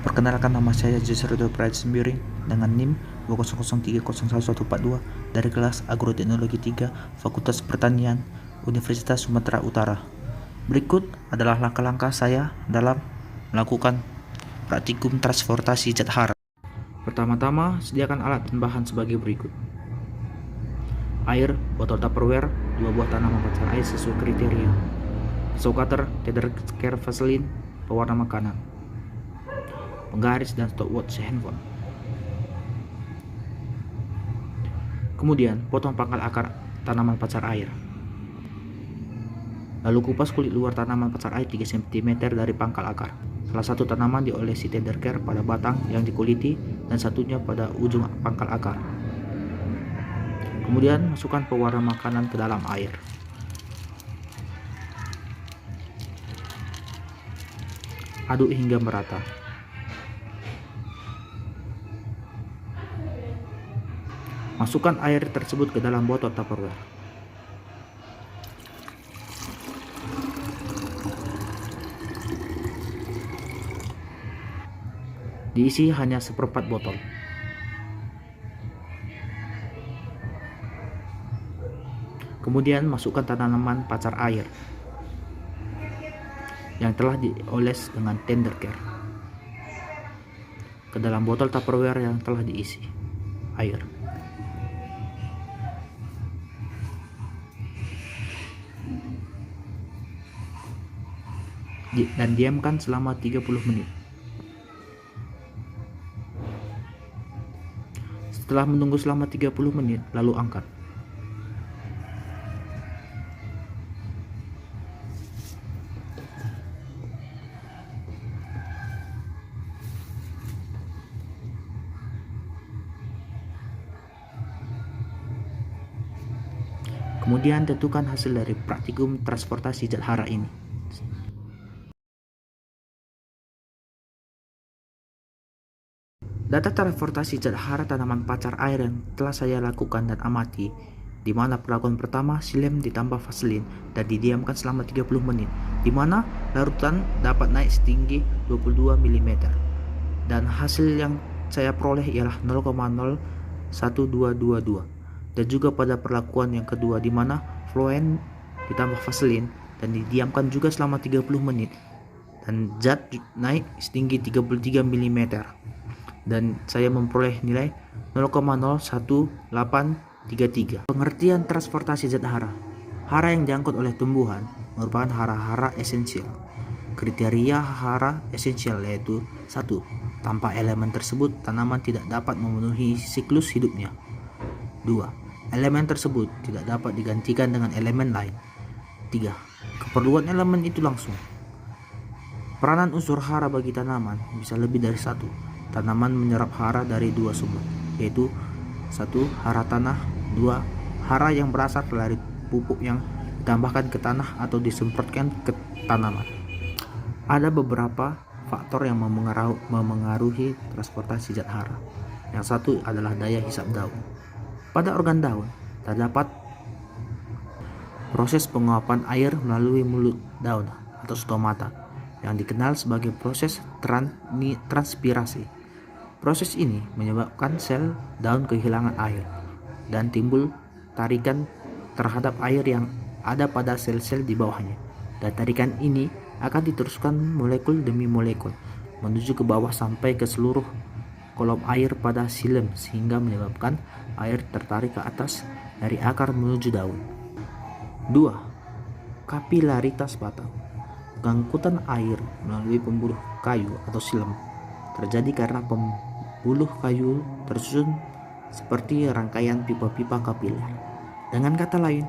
Perkenalkan, nama saya Jusrido Pride Sembiring dengan NIM 200301142 dari kelas Agroteknologi 3 Fakultas Pertanian Universitas Sumatera Utara. Berikut adalah langkah-langkah saya dalam melakukan praktikum transportasi zat hara. Pertama-tama, sediakan alat dan bahan sebagai berikut: air, botol Tupperware, 2 buah tanaman pacar air sesuai kriteria, pisau cutter, tether care vaseline, pewarna makanan, penggaris, dan stopwatch handphone. Kemudian potong pangkal akar tanaman pacar air. Lalu kupas kulit luar tanaman pacar air 3 cm dari pangkal akar. Salah satu tanaman diolesi tether care pada batang yang dikuliti dan satunya pada ujung pangkal akar. Kemudian masukkan pewarna makanan ke dalam air. Aduk hingga merata. Masukkan air tersebut ke dalam botol Tupperware. Diisi hanya seperempat botol. Kemudian masukkan tanaman pacar air yang telah dioles dengan tether care ke dalam botol Tupperware yang telah diisi air. Dan diamkan selama 30 menit. Setelah menunggu selama 30 menit, lalu angkat. Kemudian tentukan hasil dari praktikum transportasi zat hara ini. Data transportasi zat hara tanaman pacar air yang telah saya lakukan dan amati, di mana perlakuan pertama silem ditambah vaselin dan didiamkan selama 30 menit, di mana larutan dapat naik setinggi 22 mm, dan hasil yang saya peroleh ialah 0,01222. Dan juga pada perlakuan yang kedua, di mana fluen ditambah vaselin dan didiamkan juga selama 30 menit, dan zat naik setinggi 33 mm, dan saya memperoleh nilai 0,01833. Pengertian transportasi zat hara. Hara yang diangkut oleh tumbuhan merupakan hara-hara esensial. Kriteria hara esensial yaitu: 1. Tanpa elemen tersebut, tanaman tidak dapat memenuhi siklus hidupnya. 2. Elemen tersebut tidak dapat digantikan dengan elemen lain. 3. Keperluan elemen itu langsung. Peranan unsur hara bagi tanaman bisa lebih dari satu. Tanaman menyerap hara dari 2 sumber, yaitu 1. Hara tanah, 2. Hara yang berasal dari pupuk yang ditambahkan ke tanah atau disemprotkan ke tanaman. Ada beberapa faktor yang memengaruhi transportasi zat hara. Yang satu adalah daya hisap daun. Pada organ daun terdapat proses penguapan air melalui mulut daun atau stomata yang dikenal sebagai proses transpirasi. Proses ini menyebabkan sel daun kehilangan air dan timbul tarikan terhadap air yang ada pada sel-sel di bawahnya. Dan tarikan ini akan diteruskan molekul demi molekul menuju ke bawah sampai ke seluruh kolom air pada silem, sehingga menyebabkan air tertarik ke atas dari akar menuju daun. 2. Kapilaritas batang. Pengangkutan air melalui pembuluh kayu atau silem terjadi karena pembuluh kayu tersusun seperti rangkaian pipa-pipa kapiler. Dengan kata lain,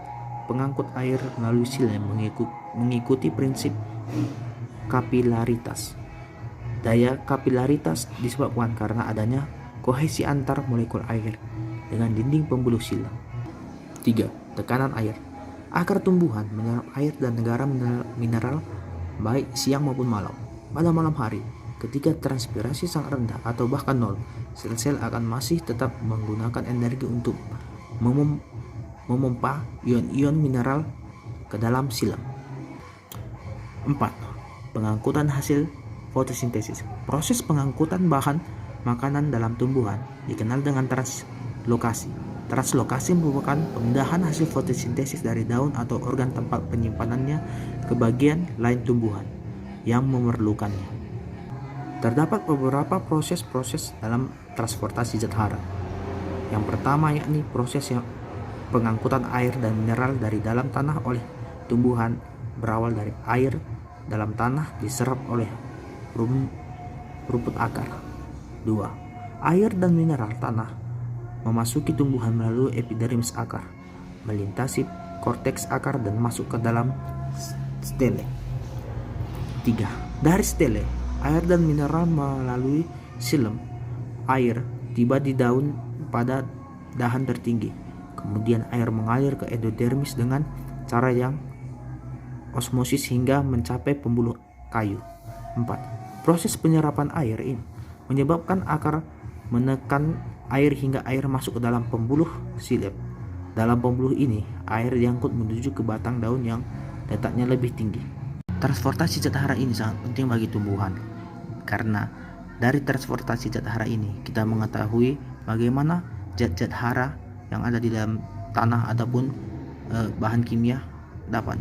pengangkut air melalui silem mengikuti prinsip kapilaritas. Daya kapilaritas disebabkan karena adanya kohesi antar molekul air dengan dinding pembuluh silem. 3. Tekanan air. Akar tumbuhan menyerap air dan negara mineral baik siang maupun malam. Pada malam hari, ketika transpirasi sangat rendah atau bahkan nol, sel-sel akan masih tetap menggunakan energi untuk memompa ion-ion mineral ke dalam silem. 4. Pengangkutan hasil fotosintesis. Proses pengangkutan bahan makanan dalam tumbuhan dikenal dengan translokasi. Translokasi merupakan pemindahan hasil fotosintesis dari daun atau organ tempat penyimpanannya ke bagian lain tumbuhan yang memerlukannya. Terdapat beberapa proses-proses dalam transportasi zat hara. Yang pertama yakni proses pengangkutan air dan mineral dari dalam tanah oleh tumbuhan berawal dari air dalam tanah diserap oleh rumput akar. 2. Air dan mineral tanah memasuki tumbuhan melalui epidermis akar, melintasi korteks akar dan masuk ke dalam stele. 3. Dari stele, air dan mineral melalui silem air tiba di daun pada dahan tertinggi. Kemudian air mengalir ke endodermis dengan cara yang osmosis hingga mencapai pembuluh kayu. 4. Proses penyerapan air ini menyebabkan akar menekan air hingga air masuk ke dalam pembuluh silem. Dalam pembuluh ini, air diangkut menuju ke batang daun yang letaknya lebih tinggi. Transportasi zat hara ini sangat penting bagi tumbuhan, karena dari transportasi zat hara ini kita mengetahui bagaimana zat-zat hara yang ada di dalam tanah ataupun bahan kimia dapat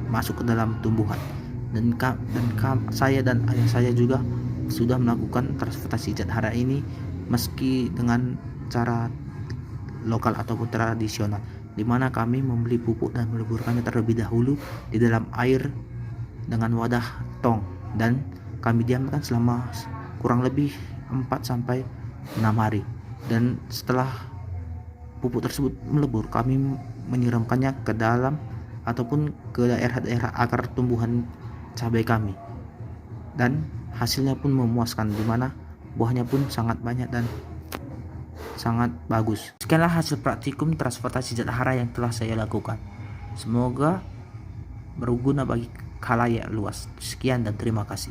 masuk ke dalam tumbuhan. Dan saya dan ayah saya juga sudah melakukan transportasi zat hara ini meski dengan cara lokal ataupun tradisional, di mana kami membeli pupuk dan meleburkannya terlebih dahulu di dalam air dengan wadah tong, dan kami diamkan selama kurang lebih 4-6 hari. Dan setelah pupuk tersebut melebur, kami menyiramkannya ke dalam ataupun ke daerah-daerah akar tumbuhan cabai kami, dan hasilnya pun memuaskan, di mana buahnya pun sangat banyak dan sangat bagus. Sekianlah hasil praktikum transportasi zat hara yang telah saya lakukan. Semoga berguna bagi khalayak luas. Sekian dan terima kasih.